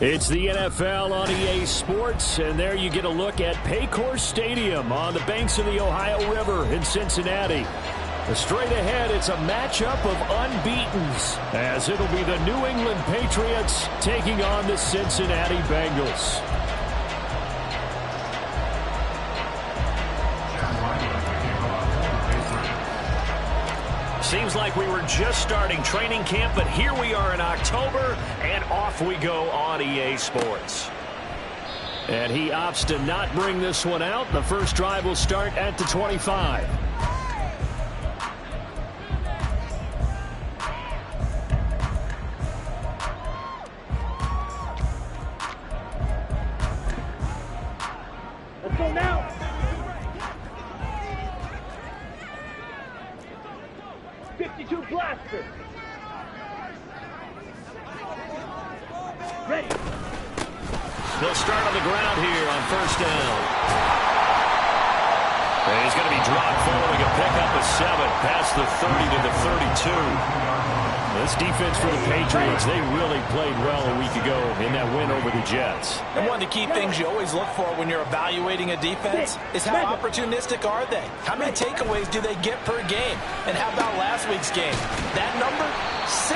It's the NFL on EA Sports, and there you get a look at Paycor Stadium on the banks of the Ohio River in Cincinnati. Straight ahead, it's a matchup of unbeatens, as it'll be the New England Patriots taking on the Cincinnati Bengals. Seems like we were just starting training camp, but here we are in October, and off we go on EA Sports. And he opts to not bring this one out. The first drive will start at the 25. Let's go now. Blaster. Ready. They'll start on the ground here on first down. And he's going to be dropped following a pickup of 7 past the 30 to the 32. This defense for the Patriots, they really played well a week ago in that win over the Jets. And one of the key things you always look for when you're evaluating a defense is how opportunistic are they? How many takeaways do they get per game? And how about last week's game? That number, 6.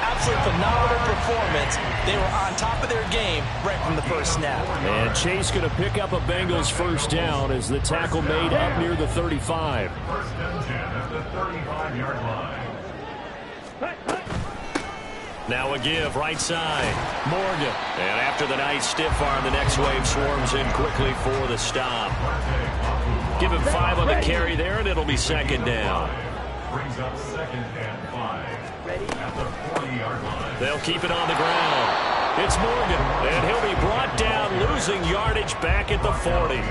Absolutely phenomenal performance. They were on top of their game right from the first snap. And Chase going to pick up a Bengals first down as the tackle made up near the 35. First and 10 at the 35-yard line. Now a give, right side. Morgan. And after the nice stiff arm, the next wave swarms in quickly for the stop. Give him 5 on the carry there, and it'll be second down. Brings up second and 5 at the 40-yard line. They'll keep it on the ground. It's Morgan, and he'll be brought down, losing yardage back at the 40.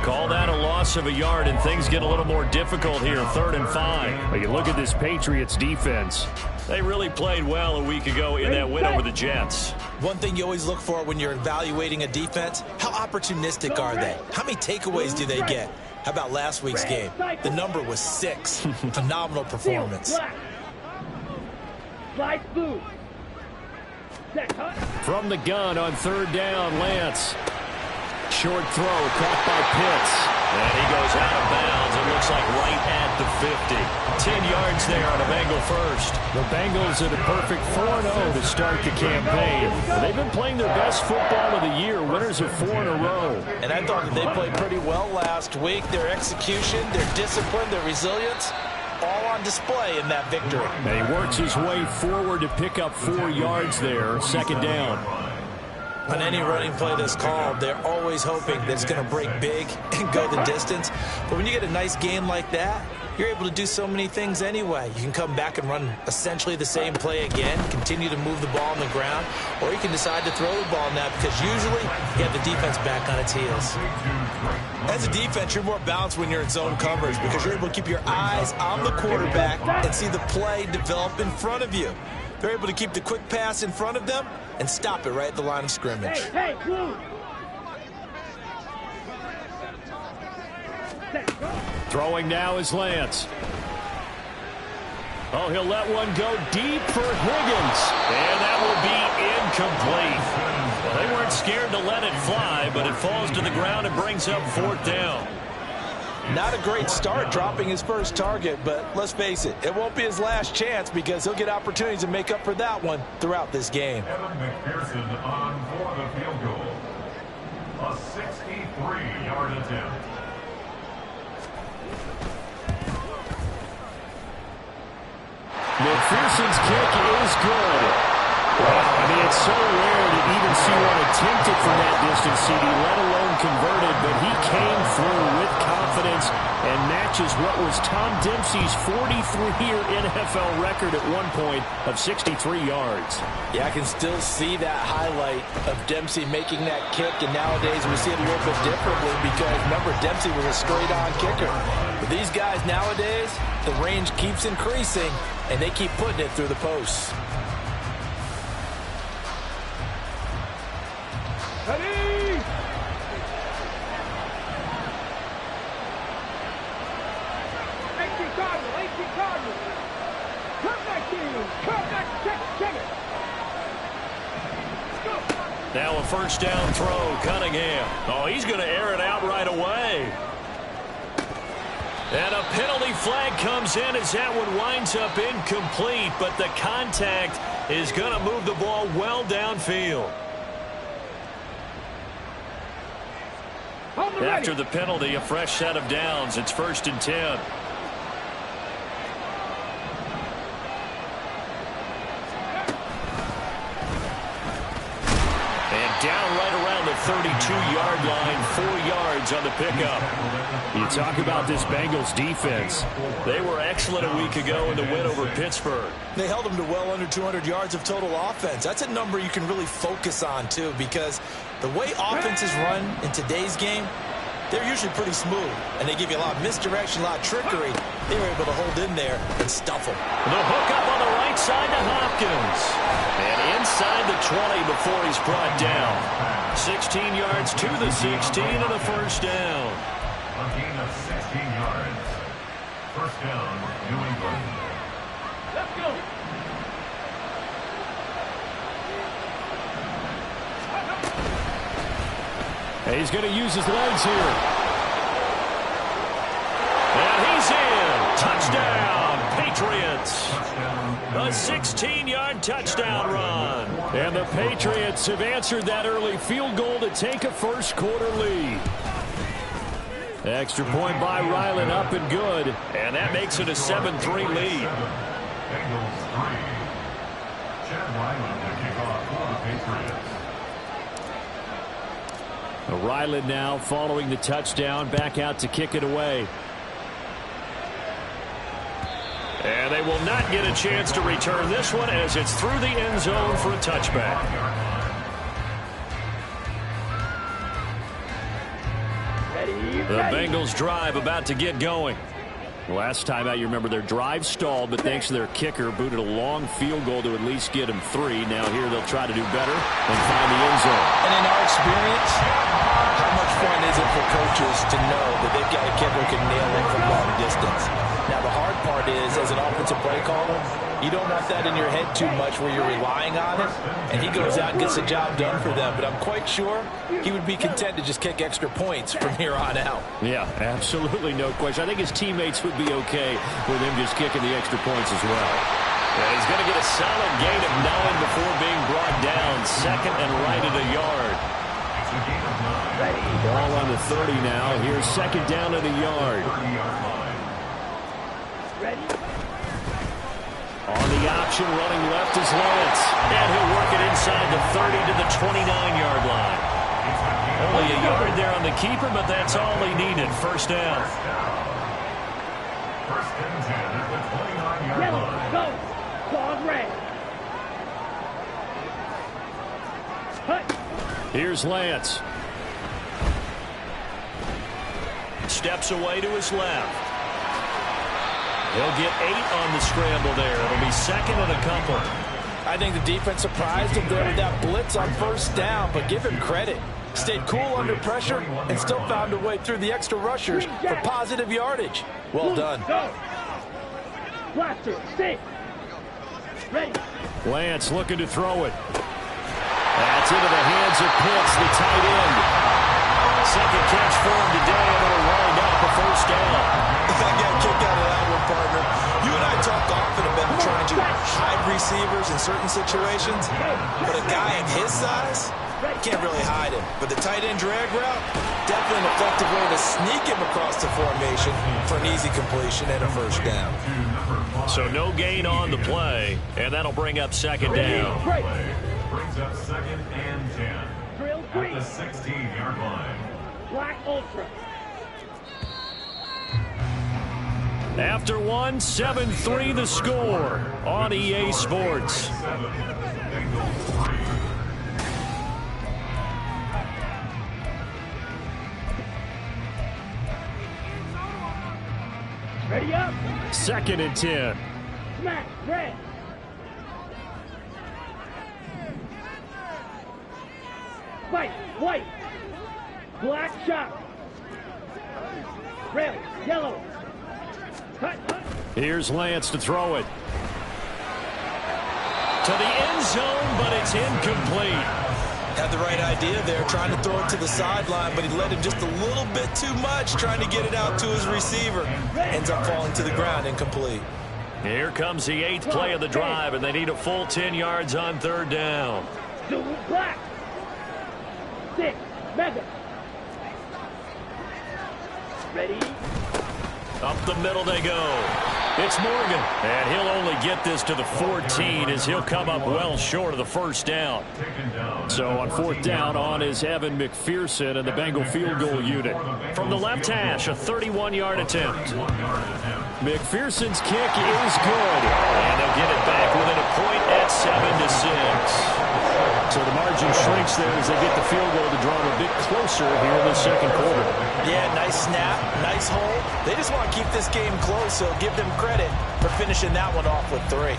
Call that a loss of a yard, and things get a little more difficult here, 3rd and 5. But you look at this Patriots defense. They really played well a week ago in that win over the Jets. One thing you always look for when you're evaluating a defense, how opportunistic are they? How many takeaways do they get? How about last week's game? The number was 6. Phenomenal performance. From the gun on 3rd down, Lance. Short throw, caught by Pitts. And he goes out of bounds. It looks like right at the 50. 10 yards there on a Bengal first. The Bengals at a perfect 4-0 to start the campaign. They've been playing their best football of the year, winners of 4 in a row. And I thought that they played pretty well last week. Their execution, their discipline, their resilience, all on display in that victory. And he works his way forward to pick up 4 yards there, second down. On any running play that's called, they're always hoping that it's going to break big and go the distance. But when you get a nice game like that, you're able to do so many things anyway. You can come back and run essentially the same play again, continue to move the ball on the ground, or you can decide to throw the ball now because usually you have the defense back on its heels. As a defense, you're more balanced when you're in zone coverage because you're able to keep your eyes on the quarterback and see the play develop in front of you. They're able to keep the quick pass in front of them and stop it right at the line of scrimmage. Hey, Throwing now is Lance. Oh, he'll let one go deep for Higgins. And that will be incomplete. Well, they weren't scared to let it fly, but it falls to the ground and brings up 4th down. Not a great start dropping his first target, but let's face it, it won't be his last chance because he'll get opportunities to make up for that one throughout this game. Evan McPherson on for the field goal. A 63-yard attempt. McPherson's kick is good. Wow, I mean, it's so rare to even see one attempted from that distance, CD, let alone converted, but he came through with confidence and matches what was Tom Dempsey's 43-year NFL record at one point of 63 yards. Yeah, I can still see that highlight of Dempsey making that kick, and nowadays we see it a little bit differently because, remember, Dempsey was a straight-on kicker. But these guys nowadays, the range keeps increasing, and they keep putting it through the posts. Ready! 18 Cardinals. Come back, team. Come back, check it. Let's go. Now a first down throw, Cunningham. Oh, he's going to air it out right away. And a penalty flag comes in as that one winds up incomplete, but the contact is going to move the ball well downfield. After the penalty, a fresh set of downs. It's 1st and 10. Down right around the 32-yard line, 4 yards on the pickup. You talk about this Bengals defense. They were excellent a week ago in the win over Pittsburgh. They held them to well under 200 yards of total offense. That's a number you can really focus on, too, because the way offenses run in today's game, they're usually pretty smooth, and they give you a lot of misdirection, a lot of trickery. They were able to hold in there and stuff them. The hook up on the right side to Hopkins. And inside the 20 before he's brought down. 16 yards to the 16 and a first down. A gain of 16 yards. First down, New England. Let's go. He's going to use his legs here. And he's in. Touchdown, Patriots. A 16-yard touchdown run. And the Patriots have answered that early field goal to take a first-quarter lead. Extra point by Ryland, up and good. And that makes it a 7-3 lead. Bengals 3. Chad Ryland to kick off for the Patriots. Ryland now following the touchdown, back out to kick it away. And they will not get a chance to return this one as it's through the end zone for a touchback. The Bengals drive about to get going. Last time out, you remember their drive stalled, but thanks to their kicker, booted a long field goal to at least get them 3. Now here they'll try to do better and find the end zone. And in our experience, how much fun is it for coaches to know that they've got a kicker who can nail it from long distance? Now, the hard part is, as an offensive play caller, you don't want that in your head too much where you're relying on it, and he goes out and gets the job done for them. But I'm quite sure he would be content to just kick extra points from here on out. Yeah, absolutely no question. I think his teammates would be okay with him just kicking the extra points as well. Yeah, he's going to get a solid gain of 9 before being brought down. 2nd and right at a yard. Ball on the 30 now. Here's 2nd down at a yard. On the option, running left is Lance. And he'll work it inside the 30 to the 29-yard line. Only a yard there on the keeper, but that's all he needed. First down. First and 10 at the 29-yard Yellow, line. go. Claws red. Hut. Here's Lance. Steps away to his left. He'll get 8 on the scramble there. It'll be 2nd and a couple. I think the defense surprised him there with that blitz on first down, but give him credit. Stayed cool under pressure and still found a way through the extra rushers for positive yardage. Well done. Go. Blaster, stay. Ready. Lance looking to throw it. That's into the hands of Pitts, the tight end. 2nd catch for him today, and it'll wind up a first down. I got a kick out of that one, partner. You and I talk often about trying to hide receivers in certain situations, but a guy at his size, you can't really hide him. But the tight end drag route, definitely an effective way to sneak him across the formation for an easy completion and a first down. So no gain on the play, and that'll bring up 2nd down. Brings up 2nd and 10 Drill at green. the 16-yard line. Black Ultra. After one, 7-3 the score on EA Sports. Ready up. 2nd and 10. Smack. Red. Fight. White. Black shot. Red. Yellow. Cut. Here's Lance to throw it. To the end zone, but it's incomplete. Had the right idea there, trying to throw it to the sideline, but he led him just a little bit too much, trying to get it out to his receiver. Ends up falling to the ground, incomplete. Here comes the 8th play of the drive, and they need a full 10 yards on 3rd down. Black. 6. Mega. Ready? Up the middle they go. It's Morgan, and he'll only get this to the 14 as he'll come up well short of the 1st down. So on 4th down, on is Evan McPherson and the Bengal field goal unit. From the left hash, a 31-yard attempt. McPherson's kick is good. And they'll get it back within a point at 7-6. So the margin shrinks there as they get the field goal to draw them a bit closer here in the 2nd quarter. Yeah, nice snap, nice hole. They just want to keep this game close, so give them credit for finishing that one off with 3.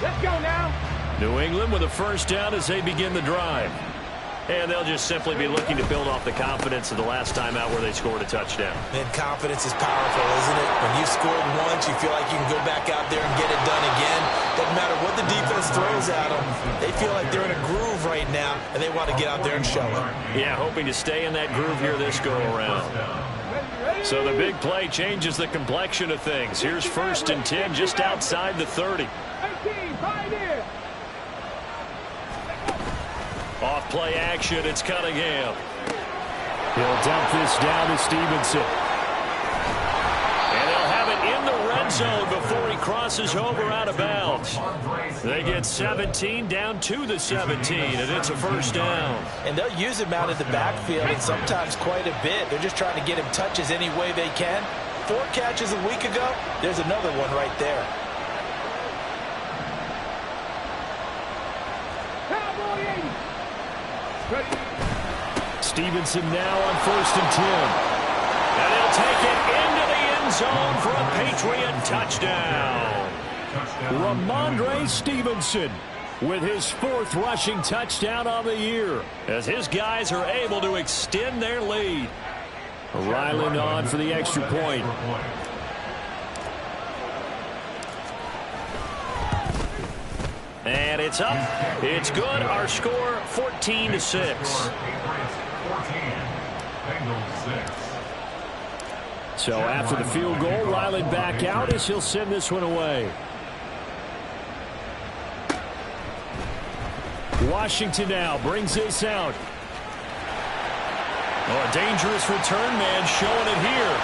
Let's go now. New England with a 1st down as they begin the drive. And they'll just simply be looking to build off the confidence of the last time out where they scored a touchdown. And confidence is powerful, isn't it? When you've scored once, you feel like you can go back out there and get it done again. Doesn't matter what the defense throws at them. They feel like they're in a groove right now, and they want to get out there and show it. Yeah, hoping to stay in that groove here this go-around. So the big play changes the complexion of things. Here's 1st and 10 just outside the 30. 18, 5 here. Off play action, it's Cunningham. He'll dump this down to Stevenson. And they'll have it in the red zone before he crosses over out of bounds. They get 17 down to the 17, and it's a 1st down. And they'll use him out of the backfield, and sometimes quite a bit. They're just trying to get him touches any way they can. 4 catches a week ago, there's another one right there. Cowboy 80. Ready? Stevenson now on 1st and 10. And he'll take it into the end zone for a Patriot touchdown. Ramondre Stevenson with his 4th rushing touchdown on the year, as his guys are able to extend their lead. Ryland on for the extra point. And it's up. It's good. Our score 14-6. So after the field goal, Ryland back out as he'll send this one away. Washington now brings this out. Oh, a dangerous return man showing it here.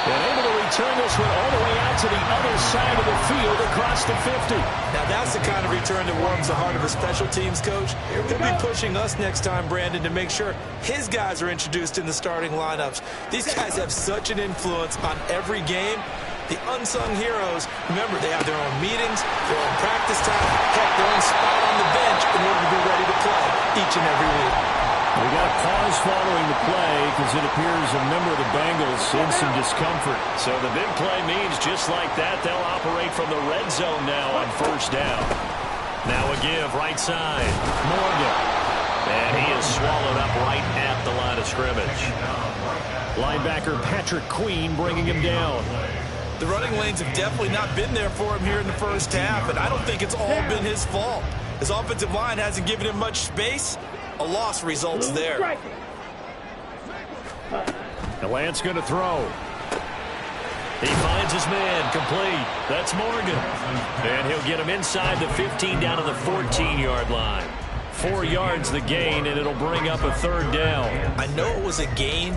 And able to return this one all the way out to the other side of the field across the 50. Now that's the kind of return that warms the heart of a special teams coach. He'll be pushing us next time, Brandon, to make sure his guys are introduced in the starting lineups. These guys have such an influence on every game. The unsung heroes, remember, they have their own meetings, their own practice time, heck, their own spot on the bench in order to be ready to play each and every week. We got a pause following the play because it appears a member of the Bengals in some discomfort. So the big play means just like that, they'll operate from the red zone now on 1st down. Now a give right side. Morgan. And he is swallowed up right at the line of scrimmage. Linebacker Patrick Queen bringing him down. The running lanes have definitely not been there for him here in the 1st half, and I don't think it's all been his fault. His offensive line hasn't given him much space. A loss results there. The Lance going to throw. He finds his man, complete. That's Morgan. And he'll get him inside the 15 down to the 14-yard line. 4 yards the gain, and it'll bring up a 3rd down. I know it was a gain,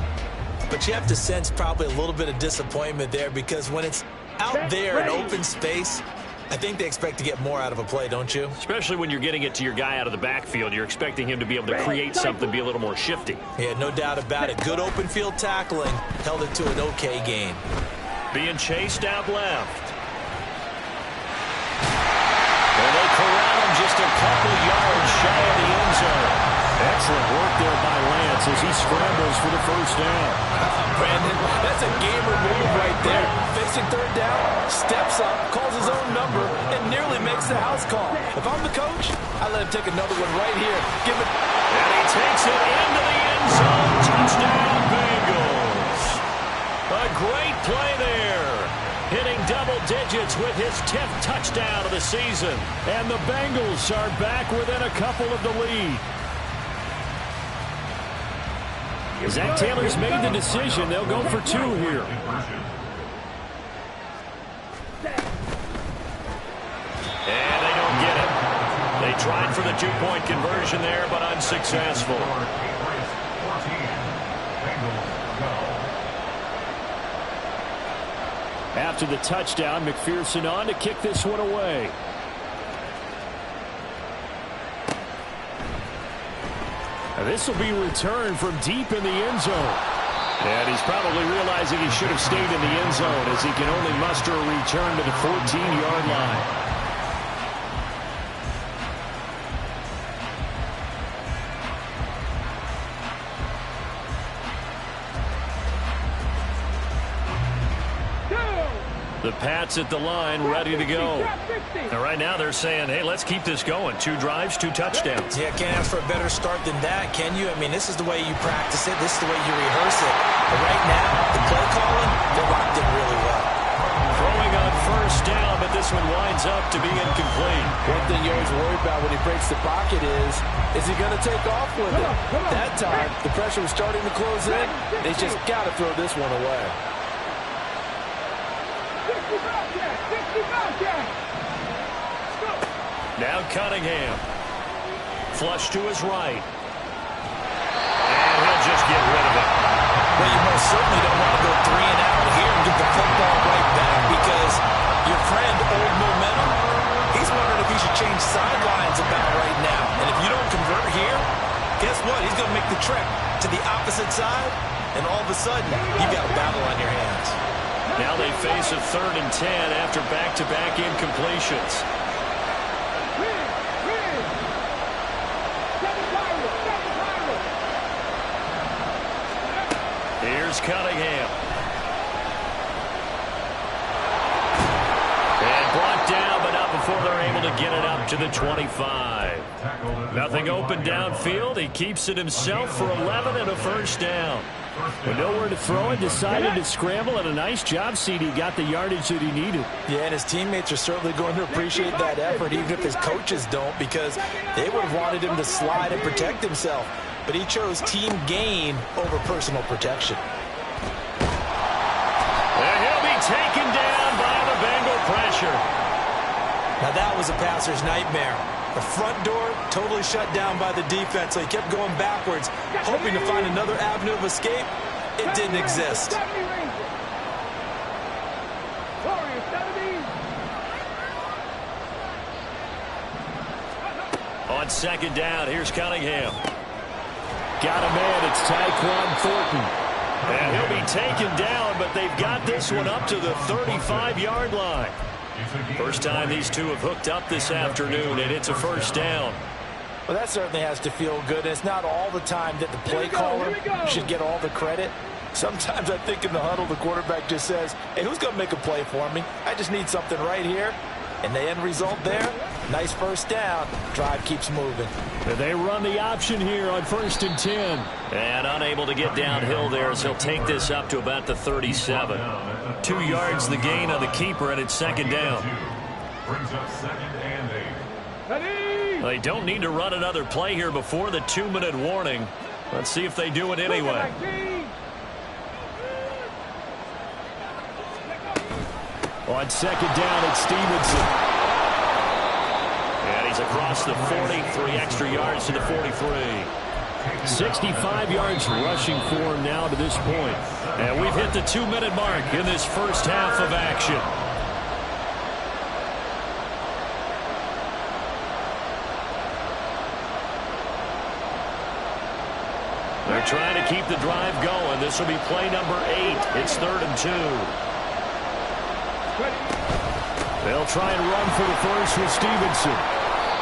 but you have to sense probably a little bit of disappointment there because when it's out there in open space, I think they expect to get more out of a play, don't you? Especially when you're getting it to your guy out of the backfield. You're expecting him to be able to create something, be a little more shifty. Yeah, no doubt about it. Good open field tackling held it to an okay gain. Being chased out left. And they corral him just a couple yards shy of the end zone. Excellent work there by Lance. defense as he scrambles for the first down. Brandon, that's a gamer move right there. Facing third down, steps up, calls his own number, and nearly makes the house call. If I'm the coach, I let him take another one right here. Give it. And he takes it into the end zone. Touchdown, Bengals. A great play there. Hitting double digits with his 10th touchdown of the season. And the Bengals are back within a couple of the lead. Zach Taylor's made the decision. They'll go for 2 here. And they don't get it. They tried for the 2-point conversion there, but unsuccessful. After the touchdown, McPherson on to kick this one away. This will be returned from deep in the end zone. And he's probably realizing he should have stayed in the end zone as he can only muster a return to the 14-yard line. The Pats at the line, ready to go. And right now they're saying, hey, let's keep this going. 2 drives, 2 touchdowns. Yeah, can't ask for a better start than that, can you? I mean, this is the way you practice it. This is the way you rehearse it. But right now, the play calling, they're locked in really well. Throwing on first down, but this one winds up to be incomplete. One thing you always worry about when he breaks the pocket is he going to take off with it? That time, the pressure was starting to close in. They just got to throw this one away. Now Cunningham. Flush to his right. And he'll just get rid of it. Well, you most certainly don't want to go 3 and out here and get the football right back because your friend, Old Momentum, he's wondering if he should change sidelines about right now. And if you don't convert here, guess what? He's going to make the trek to the opposite side, and all of a sudden, you've got a battle on your hands. Now they face a 3rd and 10 after back-to-back incompletions. Here's Cunningham. And brought down, but not before they're able to get it up to the 25. Nothing open downfield. He keeps it himself for 11 and a first down. With nowhere to throw it, decided to scramble, and a nice job, CD. Got the yardage that he needed. Yeah, and his teammates are certainly going to appreciate that effort, even if his coaches don't, because they would have wanted him to slide and protect himself. But he chose team gain over personal protection. And he'll be taken down by the Bengal pressure. Now that was a passer's nightmare. The front door totally shut down by the defense, so he kept going backwards, hoping to find another avenue of escape. It didn't exist. On 2nd down, here's Cunningham. Got a man, it's Tyquan Thornton. And he'll be taken down, but they've got this one up to the 35-yard line. First time these two have hooked up this afternoon, and it's a first down. Well, that certainly has to feel good. And it's not all the time that the play caller should get all the credit. Sometimes I think in the huddle, the quarterback just says, hey, who's going to make a play for me? I just need something right here. And the end result there, nice first down. Drive keeps moving. They run the option here on 1st and 10. And unable to get downhill there as he'll take this up to about the 37. 2 yards the gain on the keeper, and it's 2nd down. Brings up 2nd and 8. They don't need to run another play here before the 2-minute warning. Let's see if they do it anyway. On 2nd down, it's Stevenson. And he's across the 40, 3 extra yards to the 43. 65 yards rushing for him now to this point. And we've hit the 2-minute mark in this first half of action. They're trying to keep the drive going. This will be play number 8. It's 3rd and 2. They'll try and run for the first with Stevenson.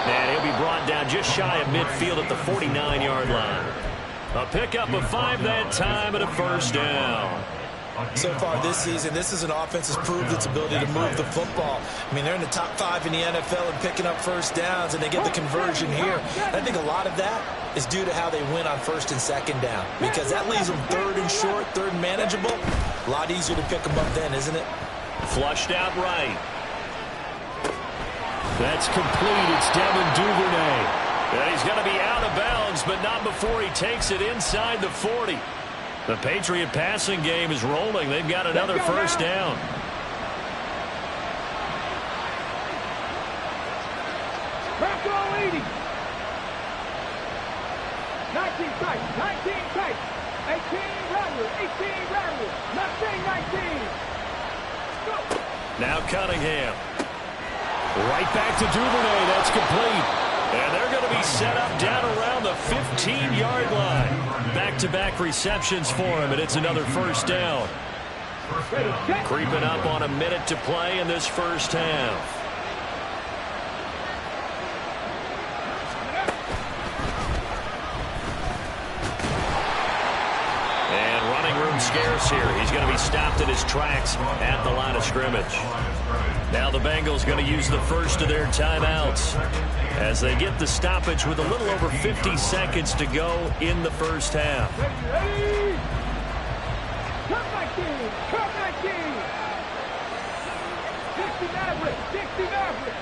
And he'll be brought down just shy of midfield at the 49-yard line. A pickup of 5 that time and a first down. So far this season, this is an offense that's proved its ability to move the football. I mean, they're in the top 5 in the NFL and picking up first downs, and they get the conversion here. I think a lot of that is due to how they win on first and second down, because that leaves them third and short, third and manageable. A lot easier to pick them up then, isn't it? Flushed out right. That's complete. It's Devin Duvernay. And he's going to be out of bounds, but not before he takes it inside the 40. The Patriot passing game is rolling. They've got another first down. Bronco 80. 19 tight, 19 tight. 18 Rattler, 18 Rattler. Nothing 19. Go. Now Cunningham. Right back to Duvernay. That's complete. And they're going to be set up down around the 15-yard line. Back-to-back receptions for him, and it's another first down. Creeping up on a minute to play in this first half. And running room scarce here. He's going to be stopped in his tracks at the line of scrimmage. Now the Bengals going to use the first of their timeouts as they get the stoppage with a little over 50 seconds to go in the first half. Ready? Come 19, come 19. 60 Maverick, 60 Maverick.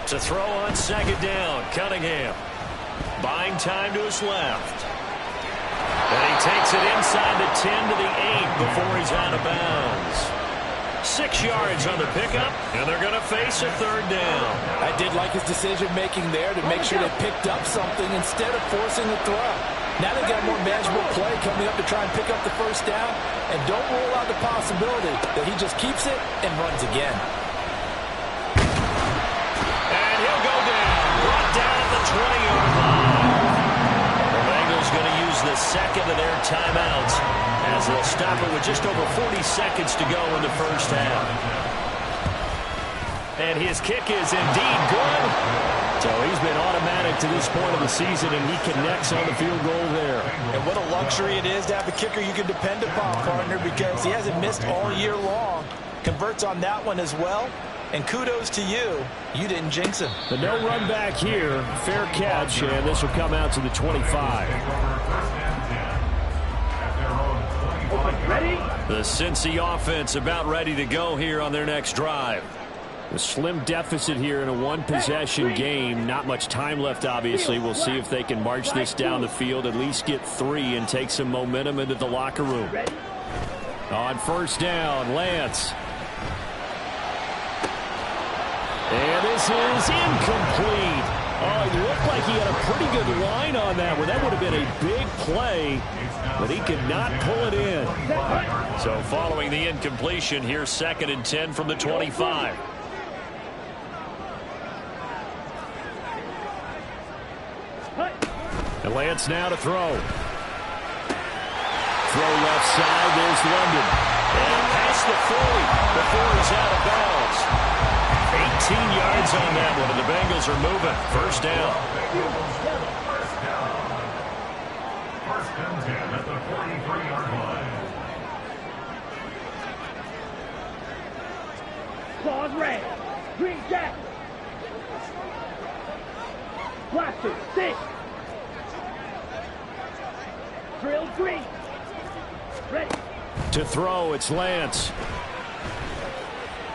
To throw on second down, Cunningham. Buying time to his left. And he takes it inside the 10 to the 8 before he's out of bounds. 6 yards on the pickup, and they're going to face a third down. I did like his decision-making there to make sure they picked up something instead of forcing the throw. Now they've got a more manageable play coming up to try and pick up the first down, and don't rule out the possibility that he just keeps it and runs again. And he'll go down, brought down at the 20-yard line. The Bengals going to use the second of their timeouts as they'll stop it with just over 40 seconds to go in the first half. And his kick is indeed good. So he's been automatic to this point of the season, and he connects on the field goal there. And what a luxury it is to have a kicker you can depend upon, partner, because he hasn't missed all year long. Converts on that one as well. And kudos to you. You didn't jinx him. The no run back here. Fair catch, and this will come out to the 25. Ready? The Cincy offense about ready to go here on their next drive. A slim deficit here in a one-possession game. Not much time left, obviously. We'll see if they can march this down the field, at least get 3 and take some momentum into the locker room. On first down, Lance. And this is incomplete. Oh, it looked like he had a pretty good line on that one. That would have been a big play, but he could not pull it in. So following the incompletion, here's 2nd and 10 from the 25. And Lance now to throw. Throw left side. There's London. And past the 40 before he's out of bounds. 18 yards on that one, and the Bengals are moving. First down. First and 10 at the 43-yard line. Claws red. Green jack. Blaster, 6. Drill green. Ready. To throw, it's Lance.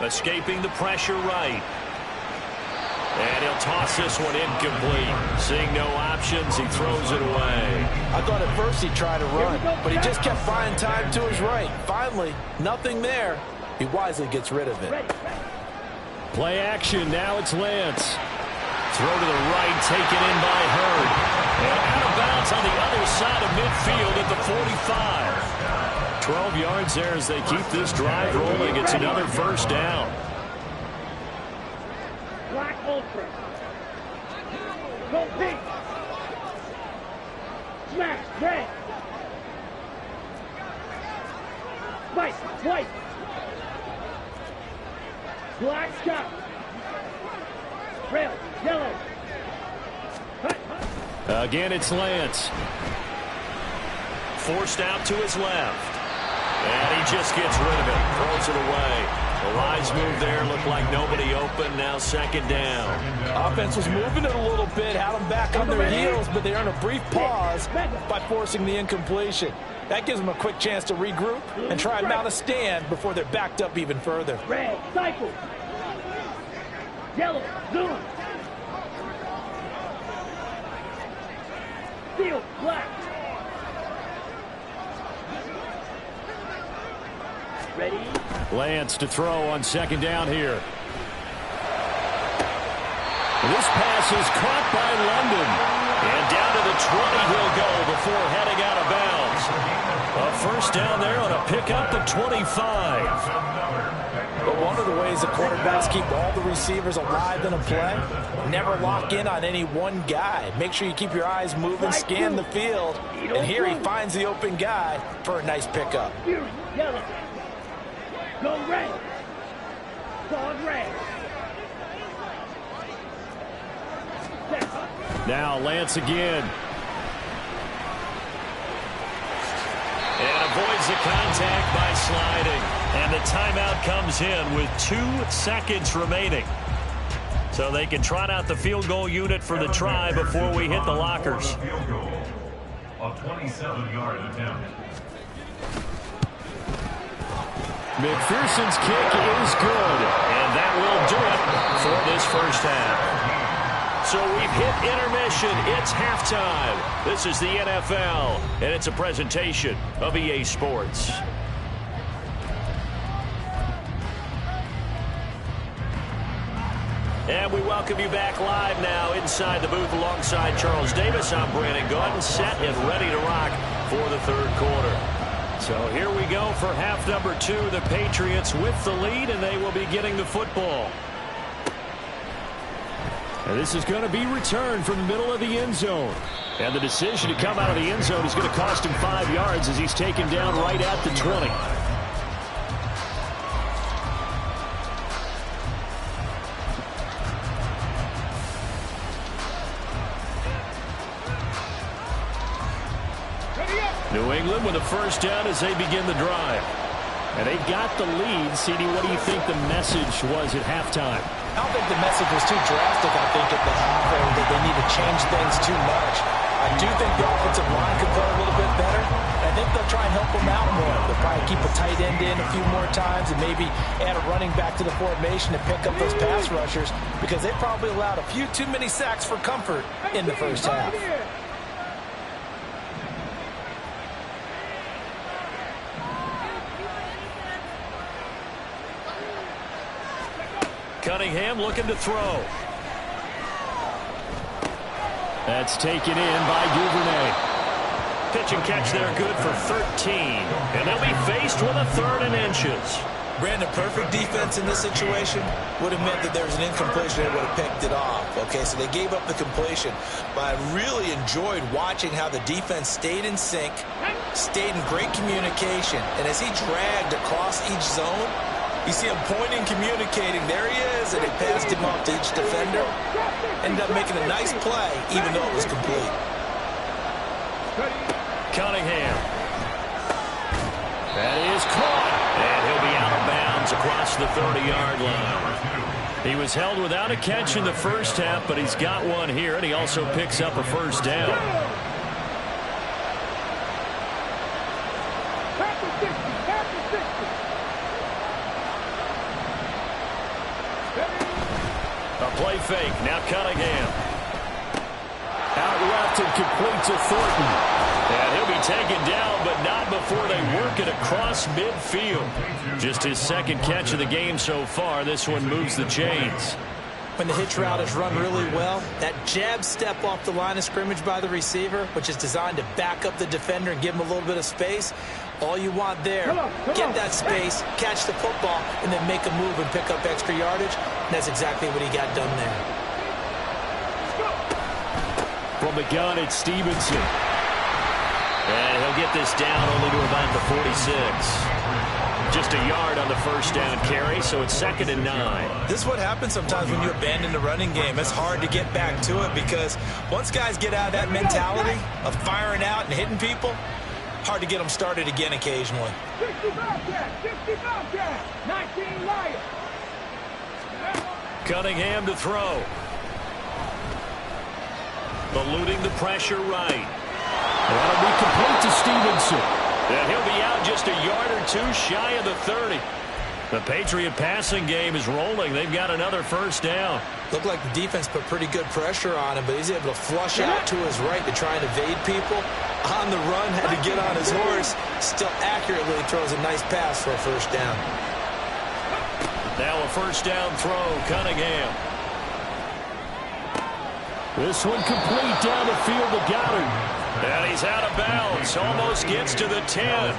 Escaping the pressure right. And he'll toss this one incomplete. Seeing no options, he throws it away. I thought at first he'd try to run, but he just kept buying time to his right. Finally, nothing there. He wisely gets rid of it. Play action. Now it's Lance. Throw to the right, taken in by Hurd. And out of bounds on the other side of midfield at the 45. 12 yards there as they keep this drive rolling. It's another first down. Black Ultra. Go pink. Smash red. White, white. Black chop. Red, yellow. Cut. Again, it's Lance. forced out to his left. And he just gets rid of it, throws it away. The wise move there, looked like nobody open, now second down. Offense was moving it a little bit, had them back on their heels, but they earned a brief pause by forcing the incompletion. That gives them a quick chance to regroup and try and mount a stand before they're backed up even further. Red, cycle. Yellow, zoom. Field, black. Ready? Lance to throw on second down here. This pass is caught by London. And down to the 20 he'll go before heading out of bounds. A first down there on a pickup at 25. But one of the ways the quarterbacks keep all the receivers alive in a play, never lock in on any one guy. Make sure you keep your eyes moving, scan the field, and here he finds the open guy for a nice pickup. Yellow. Go red. Dog red. Now Lance again. And avoids the contact by sliding. And the timeout comes in with 2 seconds remaining. So they can trot out the field goal unit for the try before we hit the lockers. Field goal. A 27-yard attempt. McPherson's kick is good. And that will do it for this first half. So we've hit intermission. It's halftime. This is the NFL, and it's a presentation of EA Sports. And we welcome you back live now inside the booth alongside Charles Davis. I'm Brandon Gaudin, set and ready to rock for the third quarter. So here we go for half number 2. The Patriots with the lead, and they will be getting the football. And this is going to be returned from the middle of the end zone. And the decision to come out of the end zone is going to cost him 5 yards as he's taken down right at the 20. New England with a first down as they begin the drive. And they've got the lead. CD, what do you think the message was at halftime? I don't think the message was too drastic, I think, at the half, or that they need to change things too much. I do think the offensive line could play a little bit better. I think they'll try and help them out more. They'll probably keep a tight end in a few more times and maybe add a running back to the formation to pick up those pass rushers because they probably allowed a few too many sacks for comfort in the first half. Cunningham looking to throw. That's taken in by Duvernay. Pitch and catch there good for 13. And they'll be faced with a 3rd and inches. Brandon, perfect defense in this situation would have meant that there was an incompletion and would have picked it off. Okay, so they gave up the completion. But I really enjoyed watching how the defense stayed in sync, stayed in great communication. And as he dragged across each zone, you see him pointing, communicating. There he is, and he passed him off to each defender. Ended up making a nice play, even though it was complete. Cunningham. That is caught. And he'll be out of bounds across the 30-yard line. He was held without a catch in the first half, but he's got one here, and he also picks up a first down. Play fake. Now Cunningham. Out left and complete to Thornton. And he'll be taken down, but not before they work it across midfield. Just his second catch of the game so far. This one moves the chains. When the hitch route is run really well, that jab step off the line of scrimmage by the receiver, which is designed to back up the defender and give him a little bit of space, all you want there, get that space, catch the football, and then make a move and pick up extra yardage. And that's exactly what he got done there. From the gun, it's Stevenson. And he'll get this down only to about the 46. Just a yard on the first down carry, so it's 2nd and 9. This is what happens sometimes when you abandon the running game. It's hard to get back to it because once guys get out of that mentality of firing out and hitting people, Hard to get them started again occasionally. 60 Bobcat, 60 Bobcat, 19 Lion. Cunningham to throw. Eluding the pressure right. That'll be complete to Stevenson. And he'll be out just a yard or two shy of the 30. The Patriot passing game is rolling. They've got another first down. Looked like the defense put pretty good pressure on him, but he's able to flush out to his right to try and evade people. On the run, had to get on his horse. Still accurately throws a nice pass for a first down. Now a first down throw, Cunningham. This one complete down the field to Goddard. And he's out of bounds. Almost gets to the 10.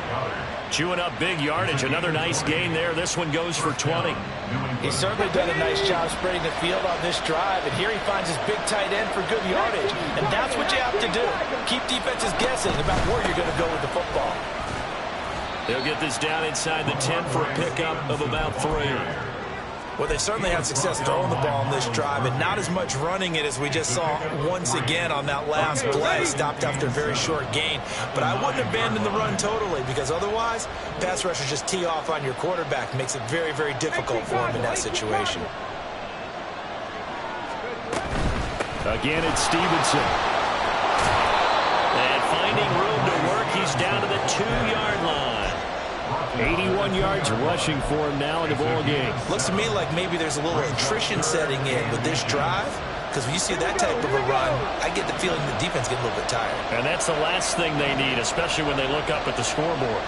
Chewing up big yardage. Another nice gain there. This one goes for 20. He's certainly done a nice job spreading the field on this drive, and here he finds his big tight end for good yardage. And that's what you have to do. Keep defenses guessing about where you're going to go with the football. They'll get this down inside the 10 for a pickup of about 3. Well, they certainly had success throwing the ball on this drive, and not as much running it as we just saw once again on that last play. Stopped after a very short gain. But I wouldn't abandon the run totally, because otherwise, pass rushers just tee off on your quarterback. Makes it very, very difficult for him in that situation. Again, it's Stevenson. And finding room to work, he's down to the 2-yard line. 81 yards rushing for him now in the ball game. Looks to me like maybe there's a little attrition setting in with this drive, because when you see that type of a run, I get the feeling the defense gets a little bit tired. And that's the last thing they need, especially when they look up at the scoreboard.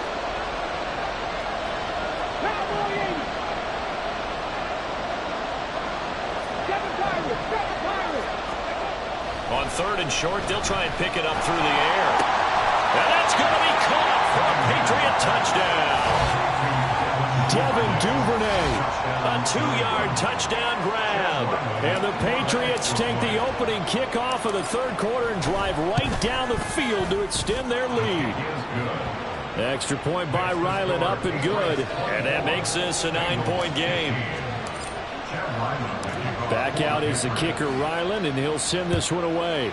On 3rd and short, they'll try and pick it up through the air. And that's going to be caught for a Patriot touchdown. Devin Duvernay. A 2-yard touchdown grab. And the Patriots take the opening kickoff of the 3rd quarter and drive right down the field to extend their lead. Extra point by Ryland, up and good. And that makes this a 9-point game. Back out is the kicker, Ryland, and he'll send this one away.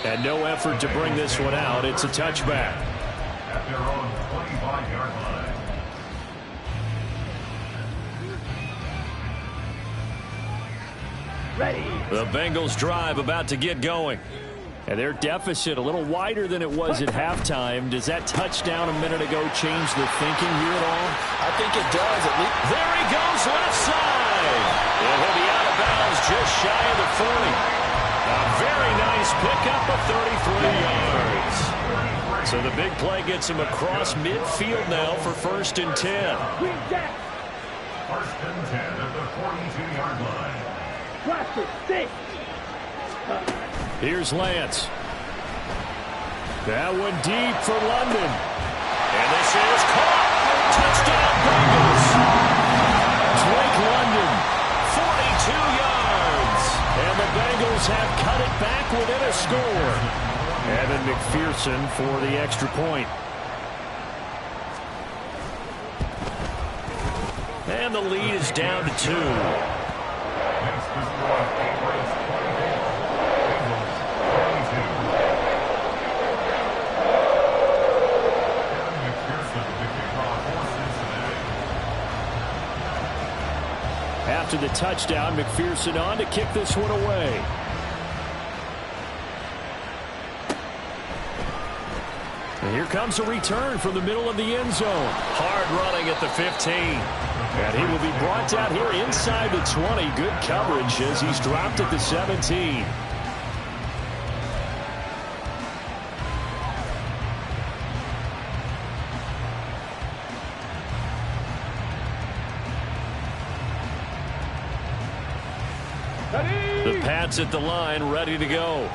And no effort to bring this one out. It's a touchback. At their own 25-yard line. Ready. The Bengals drive about to get going. And their deficit a little wider than it was at halftime. Does that touchdown a minute ago change the thinking here at all? I think it does. At least. There he goes, left side. And he'll be out of bounds just shy of the 40. A very nice pickup of 33 yards. So the big play gets him across midfield now for 1st and 10. 1st and 10 at the 42-yard line. Watch it, 6. Here's Lance. That one deep for London. And this is caught. Touchdown Bengals. Drake London. 42 yards. And the Bengals have cut it back within a score. Evan McPherson for the extra point. And the lead is down to 2. After the touchdown, McPherson on to kick this one away. And here comes a return from the middle of the end zone. Hard running at the 15. And he will be brought down here inside the 20. Good coverage as he's dropped at the 17. The Pats at the line, ready to go.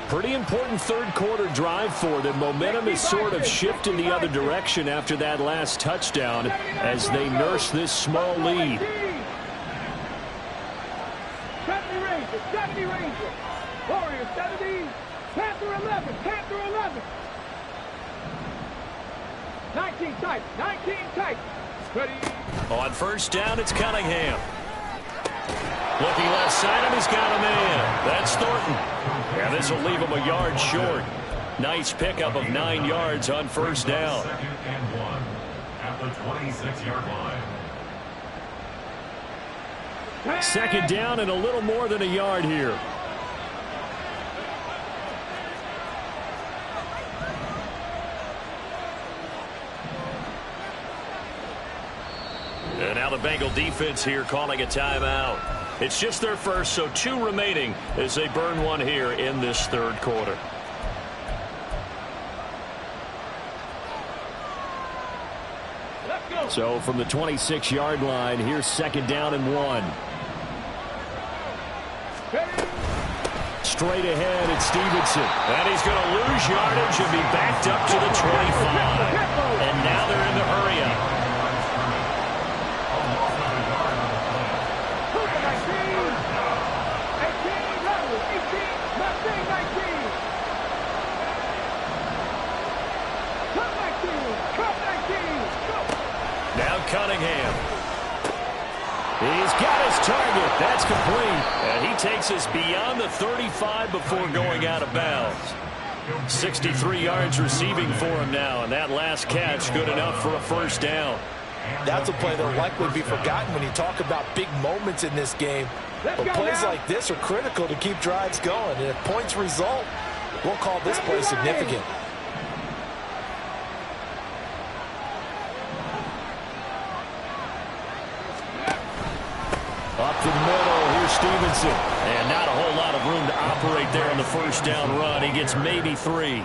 Pretty important 3rd quarter drive for them. Momentum is sort of shifted the other direction after that last touchdown as they nurse this small lead. 70 Rangers, 70 Rangers. Warriors 70, Panther 11, Panther 11. 19 Titans, 19 Titans. Ready. On 1st down, it's Cunningham. Looking left side, and he's got a man. That's Thornton. And this will leave him a yard short. Nice pickup of 9 yards on first down. Second and 1 at the 26-yard line. Second down and a little more than a yard here. And now the Bengal defense here calling a timeout. It's just their first, so 2 remaining as they burn one here in this third quarter. So from the 26-yard line, here's second down and 1. Straight ahead, it's Stevenson. And he's going to lose yardage and be backed up to the 25. And now they're in the hurry up. Now Cunningham. He's got his target. That's complete. And he takes us beyond the 35 before going out of bounds. 63 yards receiving for him now, and that last catch good enough for a first down. That's a play that will likely be forgotten when you talk about big moments in this game. But plays like this are critical to keep drives going. And if points result, we'll call this play significant. Up to the middle, here's Stevenson. And not a whole lot of room to operate there on the first down run. He gets maybe 3.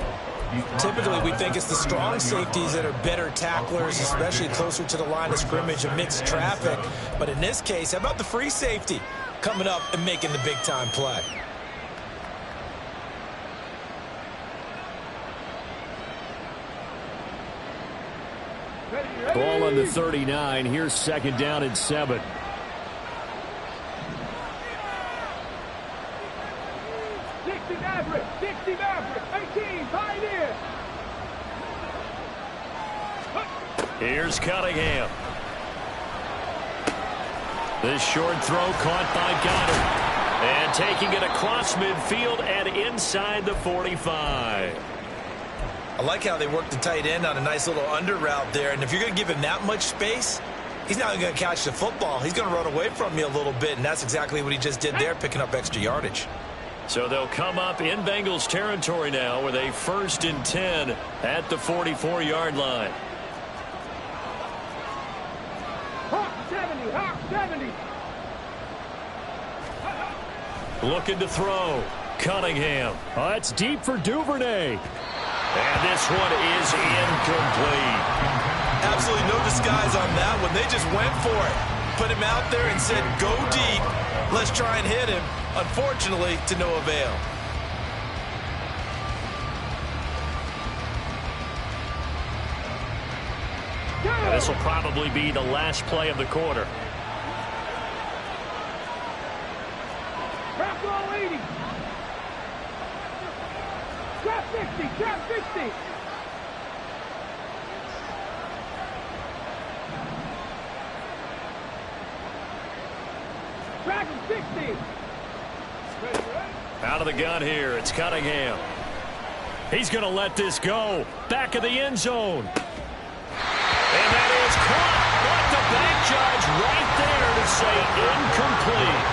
Typically, we think it's the strong safeties that are better tacklers, especially closer to the line of scrimmage amidst traffic. But in this case, how about the free safety coming up and making the big-time play? Ball on the 39. Here's second down and 7. Here's Cunningham. This short throw caught by Goddard. And taking it across midfield and inside the 45. I like how they work the tight end on a nice little under route there. And if you're going to give him that much space, he's not going to catch the football. He's going to run away from you a little bit, and that's exactly what he just did there, picking up extra yardage. So they'll come up in Bengals territory now with a 1st and 10 at the 44-yard line. Hawk 70, Hawk 70. Looking to throw. Cunningham. Oh, that's deep for Duvernay. And this one is incomplete. Absolutely no disguise on that one. They just went for it. Put him out there and said, go deep. Let's try and hit him. Unfortunately, to no avail. And this will probably be the last play of the quarter. Trap roll 80. Trap 60, trap 60. Trap 60. Out of the gun here, it's Cunningham. He's going to let this go. Back of the end zone. And that is caught. But the back judge right there to say incomplete.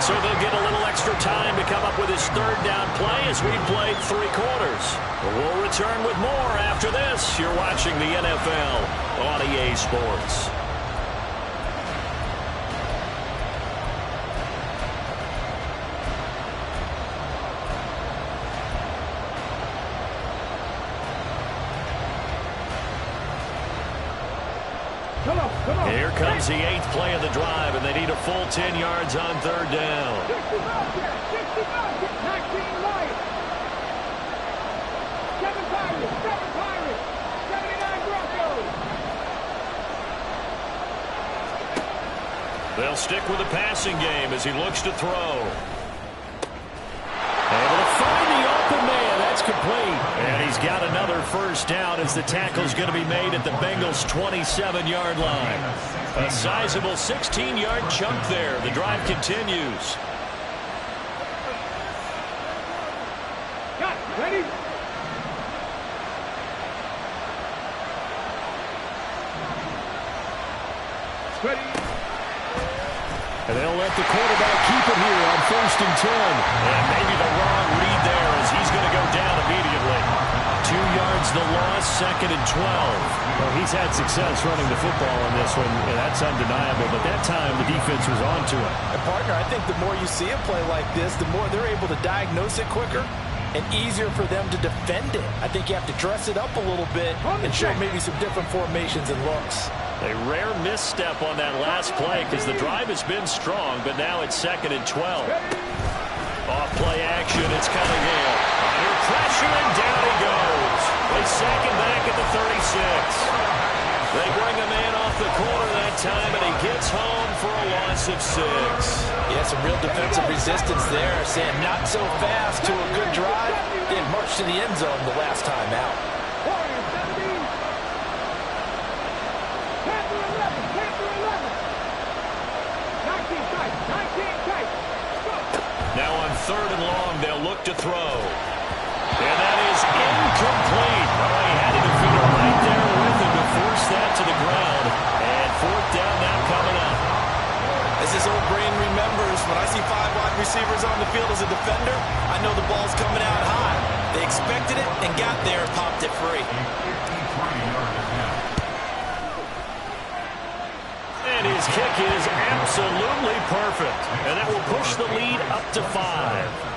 So they'll get a little extra time to come up with his third down play as we played 3 quarters. We'll return with more after this. You're watching the NFL on EA Sports. Here comes the 8th play of the drive, and they need a full 10 yards on third down. 60 Pirates, 19 Lions. 7 Pirates, 79 Broncos. They'll stick with the passing game as he looks to throw. Able to find the open man. That's complete. And he's got another another first down as the tackle's going to be made at the Bengals' 27-yard line. A sizable 16-yard chunk there. The drive continues. Got it. Ready? Ready? And they'll let the quarterback keep it here on 1st and 10. And maybe the wrong read there as he's going to go down immediately. 2 yards the loss, 2nd and 12. Well, he's had success running the football in this one, and that's undeniable. But that time, the defense was on to him. And partner, I think the more you see a play like this, the more they're able to diagnose it quicker and easier for them to defend it. I think you have to dress it up a little bit and show maybe some different formations and looks. A rare misstep on that last play because the drive has been strong, but now it's 2nd and 12. Off play action, it's Cunningham. Under pressure, and down he goes. They sack him back at the 36. They bring a man off the corner that time, and he gets home for a loss of 6. Yeah, some real defensive resistance there, saying not so fast to a good drive. They marched to the end zone the last time out. Warriors 17. Panther 11. Panther 11. 19 tight. 19 tight. Go. Now on 3rd and long, they'll look to throw. And that is incomplete. Oh, he had to feel right there with him to force that to the ground. And 4th down now coming up. As this old brain remembers, when I see 5 wide receivers on the field as a defender, I know the ball's coming out high. They expected it and got there and popped it free. And his kick is absolutely perfect. And that will push the lead up to 5.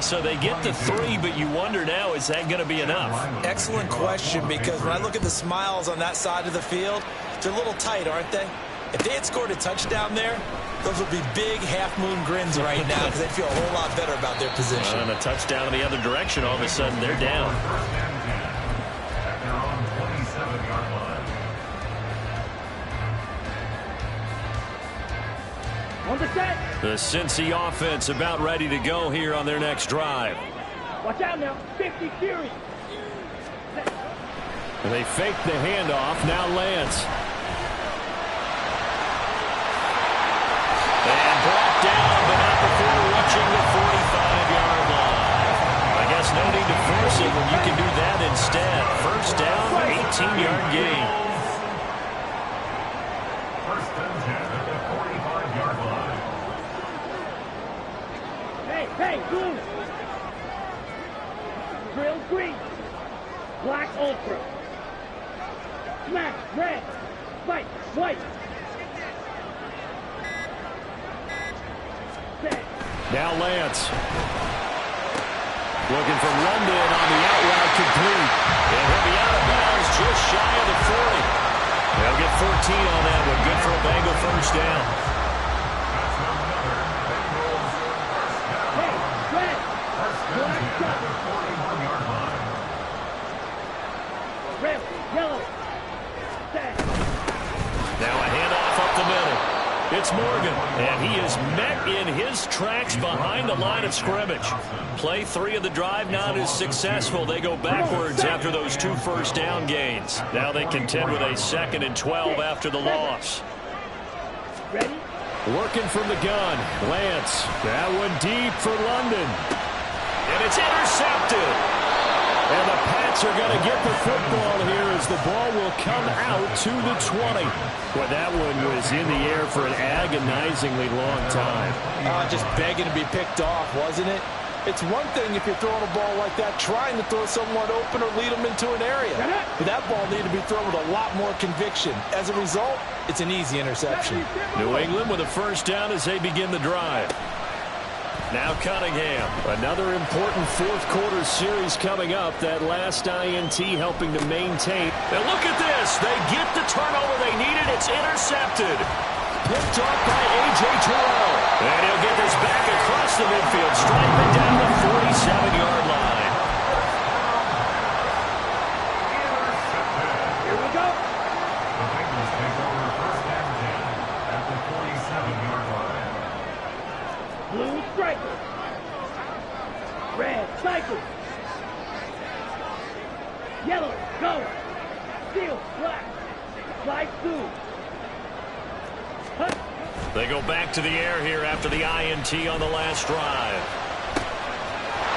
So they get to 3, but you wonder now, is that going to be enough? Excellent question, because when I look at the smiles on that side of the field, they're a little tight, aren't they? If they had scored a touchdown there, those would be big half-moon grins right now because they feel a whole lot better about their position. And a touchdown in the other direction, all of a sudden they're down. At their own 27-yard line. On the set. The Cincy offense about ready to go here on their next drive. Watch out now. 50 series. They fake the handoff. Now Lance. And brought down, but not before reaching the 45-yard line. I guess no need to force it when you can do that instead. 1st down, 18-yard gain. 1st and 10 at the 45-yard line. Hey, blue. Drill green. Black ultra. Smash red. White, white. Now Lance. Looking from London on the out route complete. And he'll be out of bounds just shy of the 40. They'll get 14 on that one. Good for a Bengal 1st down. Hey, red. Black shot. 41-yard line. Red, yellow. Set. Now a handoff up the middle. It's Morgan, and he is met in his tracks behind the line of scrimmage. Play 3 of the drive not as successful. They go backwards after those 2 first down gains. Now they contend with a 2nd and 12 after the loss. Ready? Working from the gun. Lance. That one deep for London. And it's intercepted. And the Pats are going to get the football here as the ball will come out to the 20. Well, that one was in the air for an agonizingly long time. Just begging to be picked off, wasn't it? It's one thing if you're throwing a ball like that, trying to throw someone open or lead them into an area. But that ball needed to be thrown with a lot more conviction. As a result, it's an easy interception. New England with a 1st down as they begin the drive. Now Cunningham. Another important 4th quarter series coming up. That last INT helping to maintain. And look at this. They get the turnover they needed. It's intercepted. Picked off by A.J. Terrell. And he'll get this back across the midfield, striping down the 47-yard line. Here we go. The Bengals take over 1st and 10 at the 47-yard line. Blue striker. Red cycle. Yellow, go. Steel, black. Slide through. Hut. They go back to the air here after the INT on the last drive.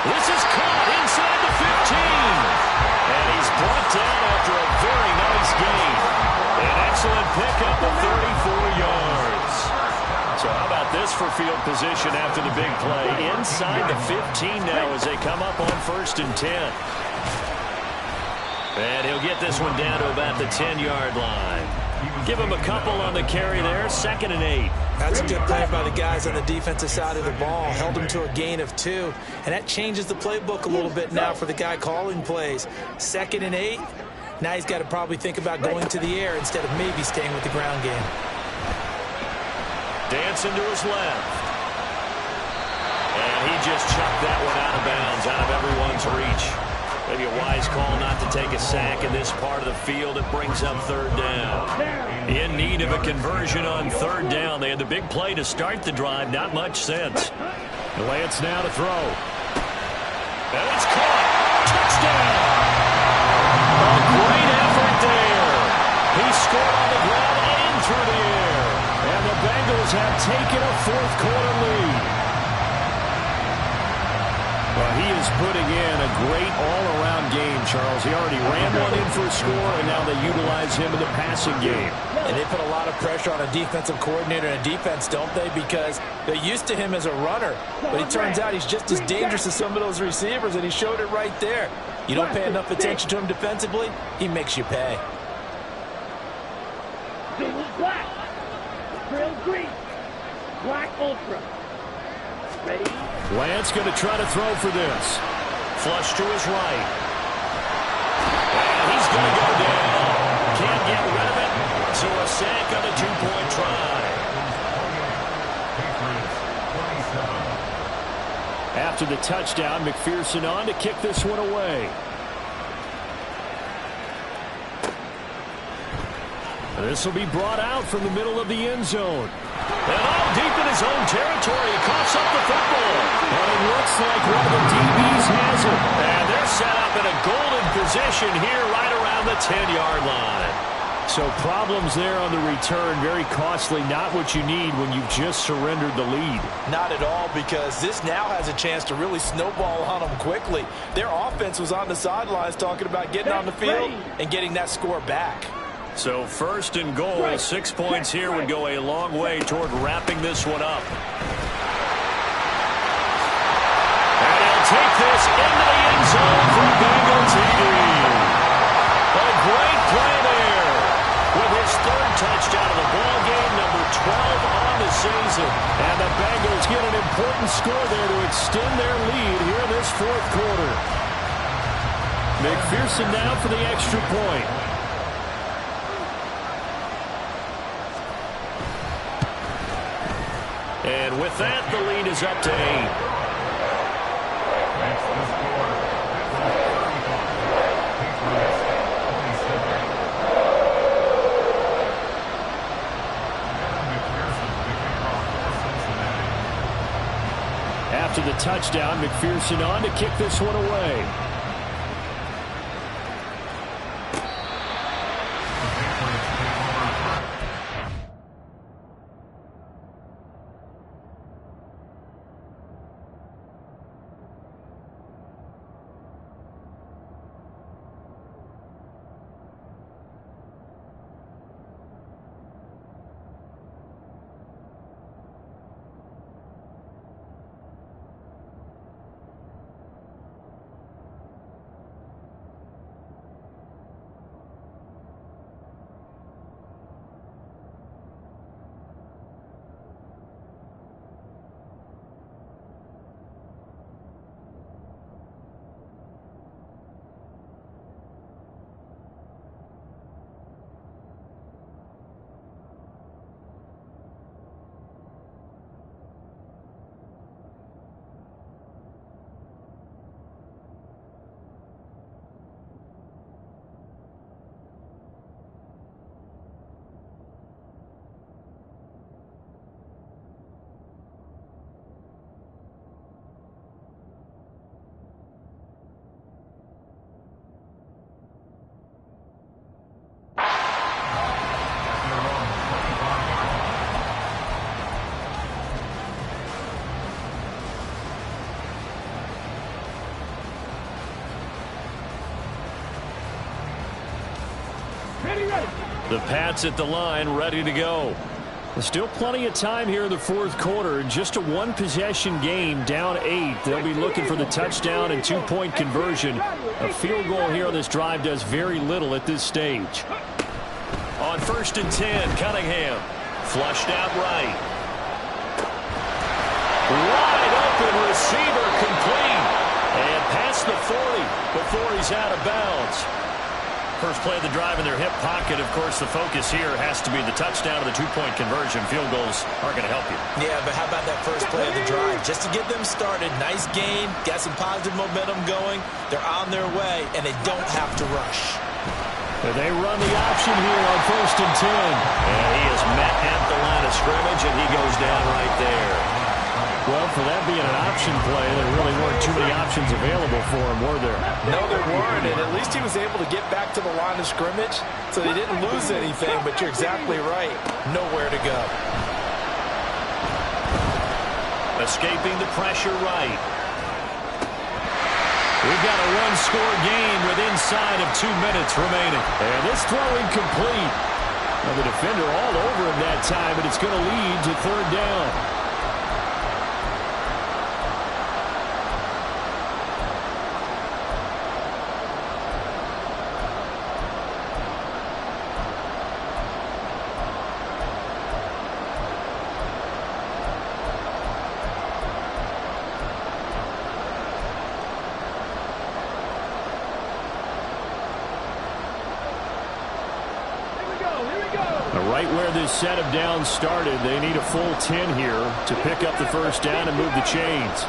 This is caught inside the 15. And he's brought down after a very nice gain. An excellent pickup of 34 yards. So how about this for field position after the big play? Inside the 15 now as they come up on 1st and 10. And he'll get this one down to about the 10-yard line. Give him a couple on the carry there. 2nd and 8. That's a good play by the guys on the defensive side of the ball. Held him to a gain of 2. And that changes the playbook a little bit now for the guy calling plays. 2nd and 8. Now he's got to probably think about going to the air instead of maybe staying with the ground game. Dancing to his left. And he just chucked that one out of bounds, out of everyone's reach. Maybe a wise call not to take a sack in this part of the field. It brings up 3rd down. In need of a conversion on 3rd down. They had the big play to start the drive. Not much sense. Lance now to throw. And it's caught. Touchdown. A great effort there. He scored on the ground and through the air. And the Bengals have taken a 4th quarter lead. Well, he is putting in a great all-around game, Charles. He already ran one in for a score, and now they utilize him in the passing game. And they put a lot of pressure on a defensive coordinator and a defense, don't they? Because they're used to him as a runner. But it turns out he's just as dangerous as some of those receivers, and he showed it right there. You don't pay enough attention to him defensively, he makes you pay. Single black. Trail green. Black ultra. Ready? Lance going to try to throw for this. Flush to his right. And he's going to go down. Can't get rid of it. So a sack on a 2-point try. After the touchdown, McPherson on to kick this one away. This will be brought out from the middle of the end zone. And all deep in his own territory, he coughs up the football. And it looks like one of the DBs has it. And they're set up in a golden position here right around the 10-yard line. So problems there on the return, very costly, not what you need when you've just surrendered the lead. Not at all, because this now has a chance to really snowball on them quickly. Their offense was on the sidelines talking about getting on the field and getting that score back. So 1st and goal, 6 points here would go a long way toward wrapping this one up. And he'll take this into the end zone for Bengal TD. A great play there with his 3rd touchdown of the ball game, number 12 on the season. And the Bengals get an important score there to extend their lead here in this 4th quarter. McPherson now for the extra point. And with that, the lead is up to 8. After the touchdown, McPherson on to kick this one away. The Pats at the line, ready to go. Still plenty of time here in the fourth quarter. Just a one-possession game, down 8. They'll be looking for the touchdown and two-point conversion. A field goal here on this drive does very little at this stage. On 1st and 10, Cunningham. Flushed out right. Wide open receiver complete. And past the 40 before he's out of bounds. First play of the drive in their hip pocket. Of course, the focus here has to be the touchdown or the two-point conversion. Field goals aren't going to help you. Yeah, but how about that first play of the drive? Just to get them started, nice gain, got some positive momentum going. They're on their way, and they don't have to rush. They run the option here on 1st and 10. And he is met at the line of scrimmage, and he goes down right there. Well, for that being an option play, there really weren't too many options available for him, were there? No, there weren't, and at least he was able to get back to the line of scrimmage, so they didn't lose anything, but you're exactly right. Nowhere to go. Escaping the pressure right. We've got a one-score game with inside of 2 minutes remaining. And this throw incomplete. Now the defender all over him that time, but it's going to lead to 3rd down. Right where this set of downs started, they need a full 10 here to pick up the first down and move the chains.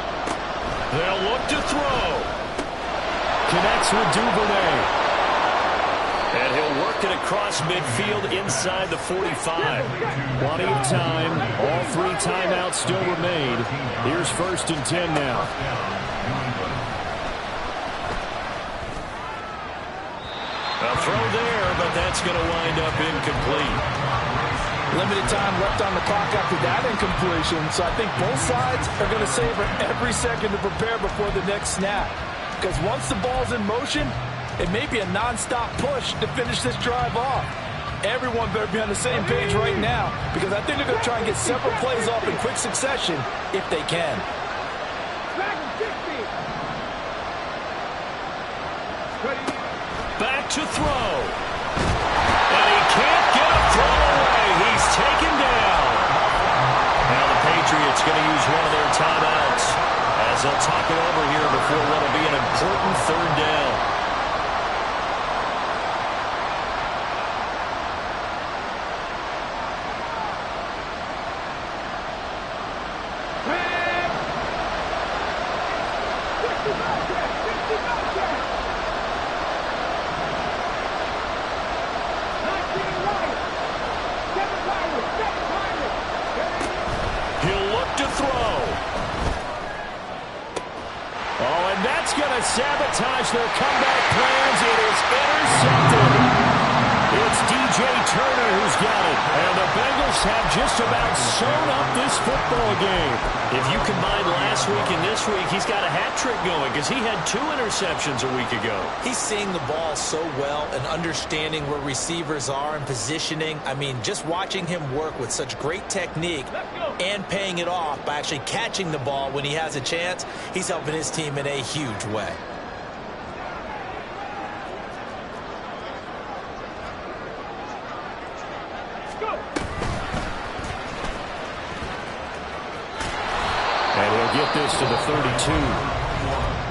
They'll look to throw. Connects with Duvernay. And he'll work it across midfield inside the 45. Plenty of time. All 3 timeouts still remain. Here's 1st and 10 now. A throw there, but that's going to wind up incomplete. Limited time left on the clock after that incompletion, so I think both sides are going to savor every second to prepare before the next snap. Because once the ball's in motion, it may be a non-stop push to finish this drive off. Everyone better be on the same page right now, because I think they're going to try and get several plays off in quick succession if they can. Back to throw. And he can't get a throw away. He's taken down. Now the Patriots going to use one of their timeouts as they'll talk it over here before what will be an important 3rd down. Sabotage their comeback plans. It is intercepted. It's DJ Turner who's got it. And the Bengals have just about sewn up this football game. If you combine last week and this week, he's got a hat trick going because he had 2 interceptions a week ago. He's seeing the ball so well and understanding where receivers are and positioning. I mean, just watching him work with such great technique and paying it off by actually catching the ball when he has a chance, he's helping his team in a huge way. And he'll get this to the 32.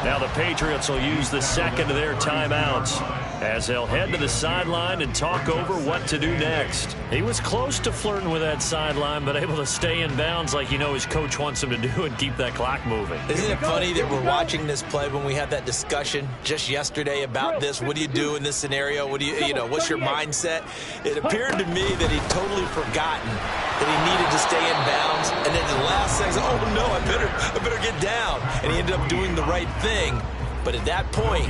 Now the Patriots will use the second of their timeouts as they'll head to the sideline and talk over what to do next. He was close to flirting with that sideline, but able to stay in bounds like you know his coach wants him to do and keep that clock moving. Isn't it funny that we're watching this play when we had that discussion just yesterday about this? What do you do in this scenario? What do you know, what's your mindset? It appeared to me that he'd totally forgotten that he needed to stay in bounds, and then the last thing, oh no, I better get down. And he ended up doing the right thing. But at that point,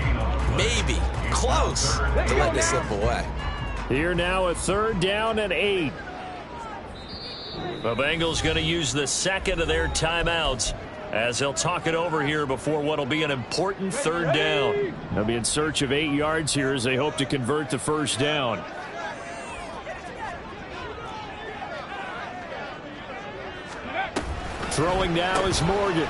maybe close to let this slip away. Here now, a 3rd down and 8. The Bengals going to use the second of their timeouts as they'll talk it over here before what will be an important 3rd down. They'll be in search of 8 yards here as they hope to convert the first down. Throwing now is Morgan.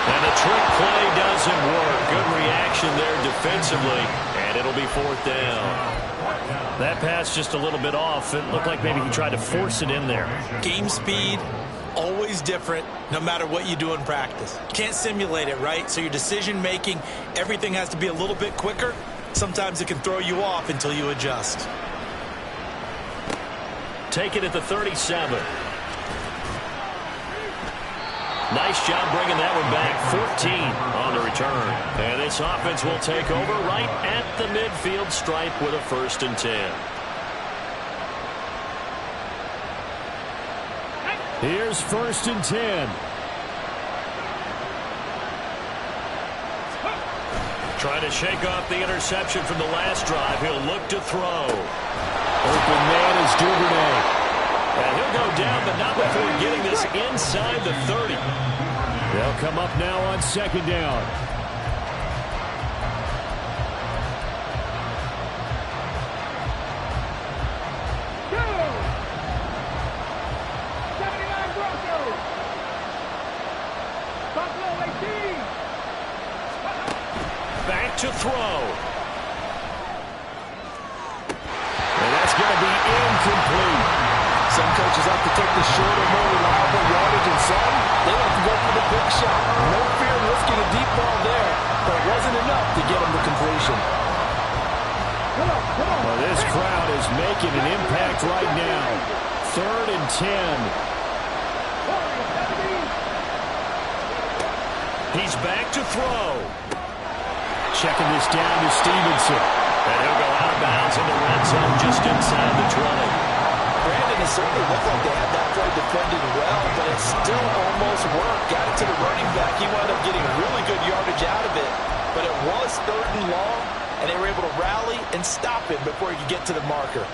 And the trick play doesn't work. Good reaction there defensively, and it'll be 4th down. That pass just a little bit off. It looked like maybe he tried to force it in there. Game speed, always different, no matter what you do in practice. You can't simulate it, right? So your decision-making, everything has to be a little bit quicker. Sometimes it can throw you off until you adjust. Take it at the 37. Nice job bringing that one back. 14 on the return. And this offense will take over right at the midfield stripe with a 1st and 10. Here's 1st and 10. Trying to shake off the interception from the last drive. He'll look to throw. Open man is Duvernay. And he'll go down, but not before getting this inside the 30. They'll come up now on 2nd down. Back to throw. And that's going to be incomplete. Some coaches like to take the shorter, more reliable yardage, and some, they like to go for the big shot. No fear of risking a deep ball there, but it wasn't enough to get them to completion. Well, this crowd is making an impact right now. 3rd and 10. He's back to throw. Checking this down to Stevenson. And he'll go out of bounds in the red zone just inside the 20. Brandon, it certainly looked like they had that play defended well, but it still almost worked. Got it to the running back. He wound up getting really good yardage out of it, but it was 3rd and long, and they were able to rally and stop him before he could get to the marker.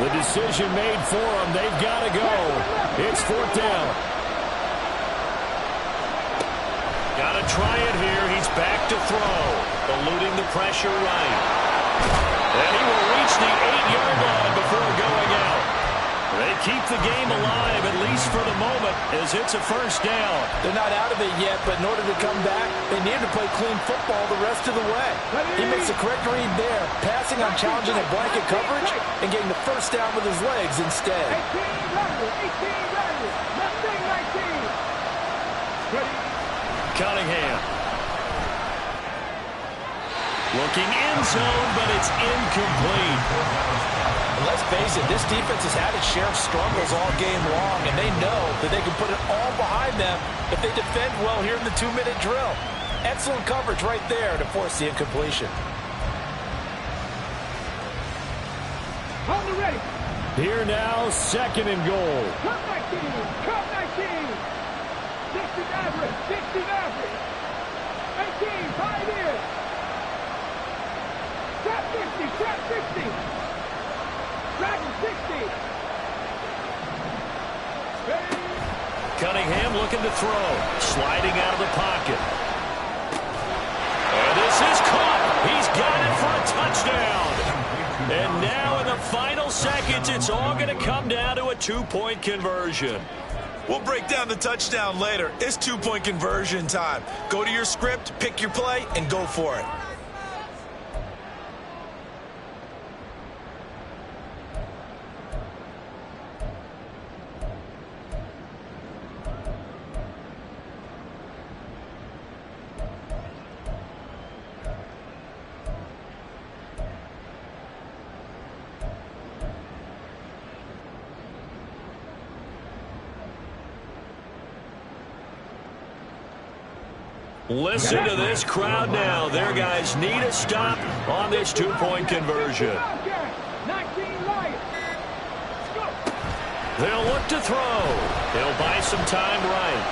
The decision made for them. They've got to go. It's 4th down. Got to try it here. He's back to throw. Eluding the pressure right. And he will reach the 8-yard line before going out. They keep the game alive, at least for the moment, as it's a 1st down. They're not out of it yet, but in order to come back, they need to play clean football the rest of the way. He makes the correct read there, passing on challenging a blanket coverage and getting the 1st down with his legs instead. 18 runners, left wing 19. Cunningham. Looking in zone, but it's incomplete. And let's face it, this defense has had its share of struggles all game long, and they know that they can put it all behind them if they defend well here in the 2-minute drill. Excellent coverage right there to force the incompletion. On the ready. Here now, 2nd and goal. Cut 19. 60 average. 18, 5 in. Trap 60. Dragon 60. Cunningham looking to throw. Sliding out of the pocket. And this is caught. He's got it for a touchdown. And now in the final seconds, it's all going to come down to a 2-point conversion. We'll break down the touchdown later. It's 2-point conversion time. Go to your script, pick your play, and go for it. Listen to this crowd now. Their guys need a stop on this 2-point conversion. They'll look to throw. They'll buy some time right.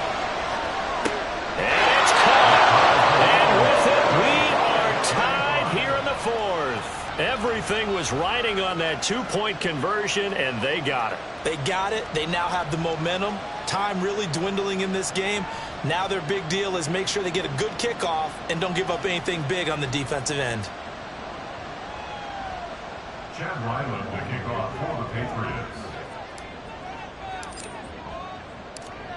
And it's caught. And with it, we are tied here in the 4th. Everything was riding on that 2-point conversion, and they got it. They got it. They now have the momentum. Time really dwindling in this game. Now their big deal is make sure they get a good kickoff and don't give up anything big on the defensive end. Chad Ryland to kick off for the Patriots.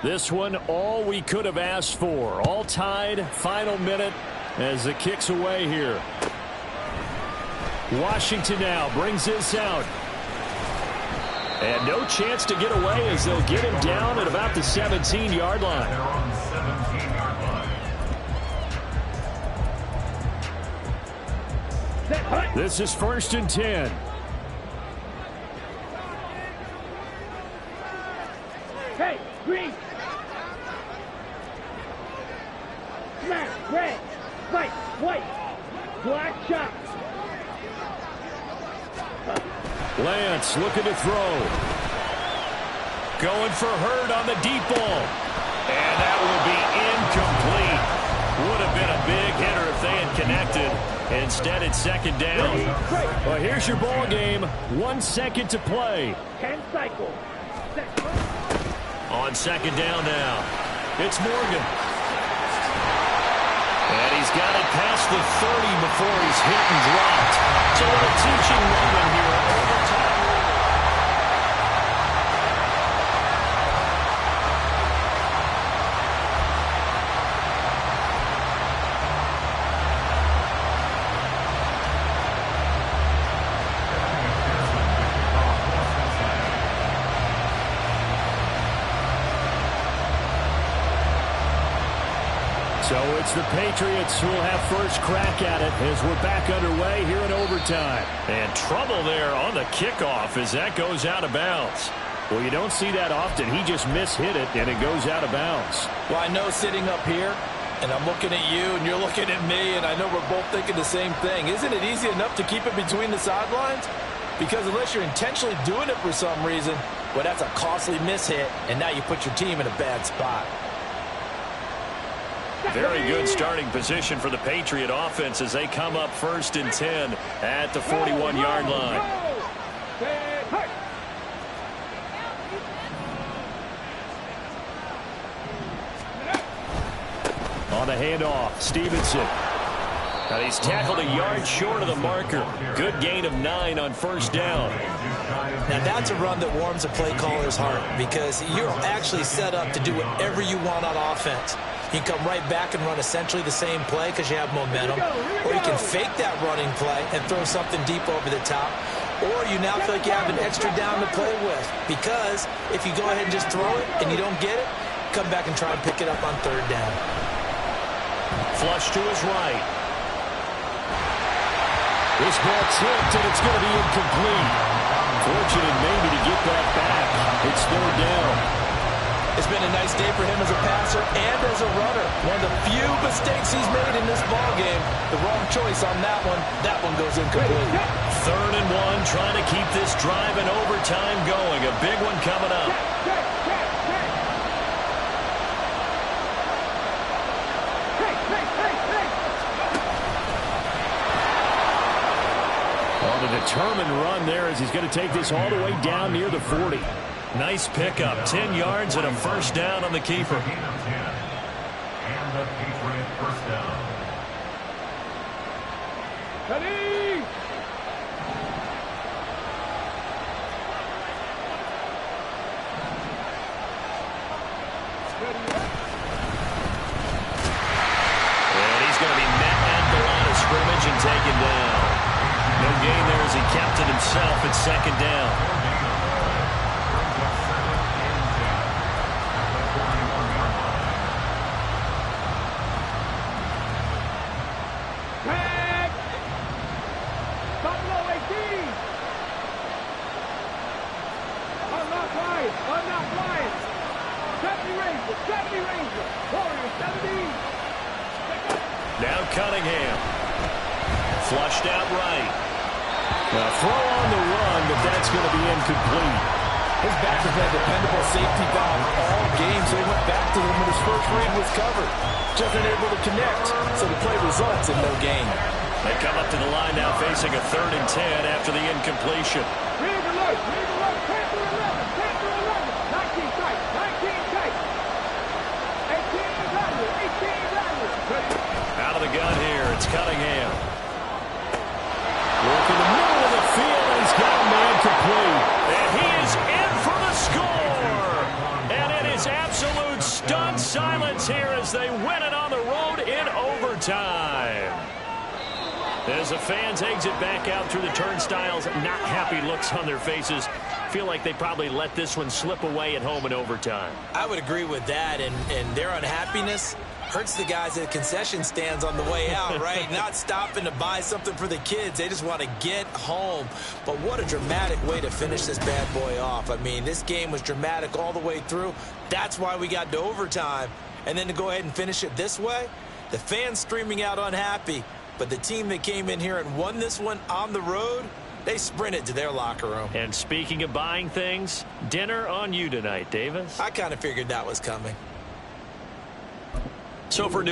This one, all we could have asked for. All tied, final minute as the kick's away here. Washington now brings this out. And no chance to get away as they'll get him down at about the 17-yard line. They're on the 17-yard line. This is 1st and 10. Hey, green. Smash, red, white, white, black shot. Lance looking to throw. Going for Hurd on the deep ball. And that will be incomplete. Would have been a big hitter if they had connected. Instead, it's 2nd down. Well, here's your ball game. 1 second to play. 10 cycles. On 2nd down now. It's Morgan. And he's got it past the 30 before he's hit and dropped. So what a teaching moment here. So it's the Patriots who will have first crack at it as we're back underway here in overtime. And trouble there on the kickoff as that goes out of bounds. Well, you don't see that often. He just mishit it, and it goes out of bounds. Well, I know sitting up here, and I'm looking at you, and you're looking at me, and I know we're both thinking the same thing. Isn't it easy enough to keep it between the sidelines? Because unless you're intentionally doing it for some reason, well, that's a costly mishit, and now you put your team in a bad spot. Very good starting position for the Patriot offense as they come up 1st and 10 at the 41-yard line. On the handoff, Stevenson. Now he's tackled a yard short of the marker. Good gain of 9 on 1st down. Now that's a run that warms a play caller's heart because you're actually set up to do whatever you want on offense. You can come right back and run essentially the same play because you have momentum. Or you can fake that running play and throw something deep over the top. Or you now feel like you have an extra down to play with. Because if you go ahead and just throw it and you don't get it, come back and try and pick it up on 3rd down. Flush to his right. This ball tipped, and it's going to be incomplete. Fortunate maybe to get that back. It's 3rd down. It's been a nice day for him as a passer and as a runner. One of the few mistakes he's made in this ball game. The wrong choice on that one. That one goes incomplete. 3rd and 1, trying to keep this drive in overtime going. A big one coming up. On a determined run there as he's going to take this all the way down near the 40. Nice pickup, 10 yards and a 1st down on the keeper. And the Patriot 1st down. Ready? And he's going to be met at the line of scrimmage and taken down. No gain there as he kept it himself at 2nd down. Now Cunningham. Flushed out right. Now throw on the run, but that's going to be incomplete. His back has been a dependable safety valve all game, so he went back to him when his first read was covered. Just unable to connect, so the play results in no gain. They come up to the line now facing a 3rd and 10 after the incompletion. Out of the gun here, it's Cunningham. Work in the middle of the field, and he's got a man complete. And he is in for the score. And it is absolute overtime. As the fans exit back out through the turnstiles, not happy looks on their faces. Feel like they probably let this one slip away at home in overtime. I would agree with that, and their unhappiness hurts the guys at concession stands on the way out, right? Not stopping to buy something for the kids. They just want to get home. But what a dramatic way to finish this bad boy off. I mean, this game was dramatic all the way through. That's why we got to overtime. And then to go ahead and finish it this way, the fans streaming out unhappy. But the team that came in here and won this one on the road, they sprinted to their locker room. And speaking of buying things, dinner on you tonight, Davis. I kind of figured that was coming. So for